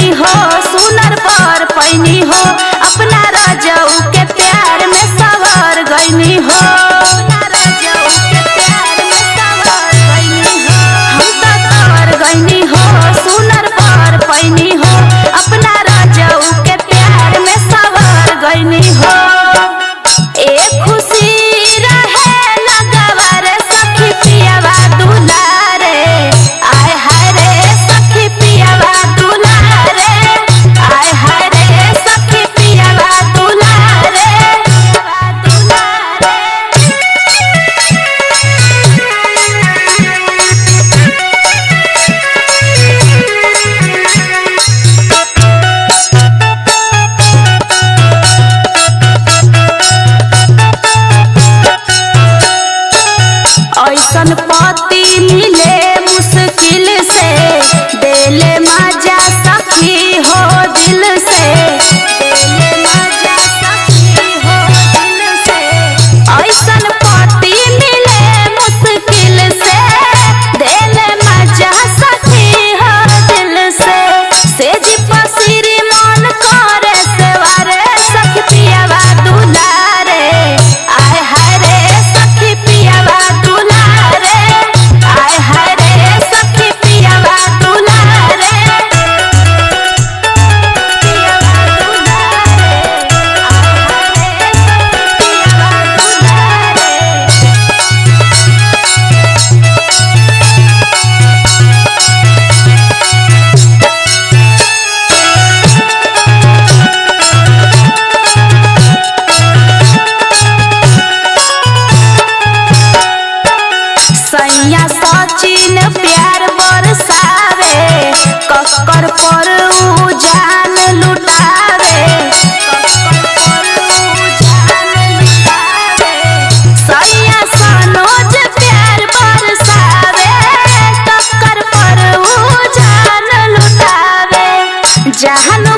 गईनी हो, सुनर पर पैनी हो, अपना रजऊ के प्यार में सवर गईनी हो, अपना रजऊ के प्यार में सवर गईनी हो। हम तो तर गईनी हो, सुनर पर पैनी हो, अपना रजऊ के प्यार में सवर गईनी हो। एक खुशी रहे लगवा रे सखी पियावा दुलारे, आय हाय रे सखी पियावा दुलारे, आय हाय रे सखी पियावा दुलारे, ऐसन पति मिले मुश्किल से, देले मजा सखी हो दिल से, देले मजा सखी हो दिल से। ऐसन पति मिले मुश्किल से, देले मजा सखी हो दिल से। सेज पसीरी मन करे सेवारे सखी पियावा दुलारे, आय हाय रे सखी पियावा दुलारे, आय हाय रे सखी पियावा दुलारे, पियावा दुलारे, आय हाय रे सैया सचिन प्यार बरसावे, कक्कर पर उ जान लुटावे, कक्कर पर उ जान लुटावे। सैया सनोज प्यार बरसावे, कक्कर पर उ जान लुटावे। जहानो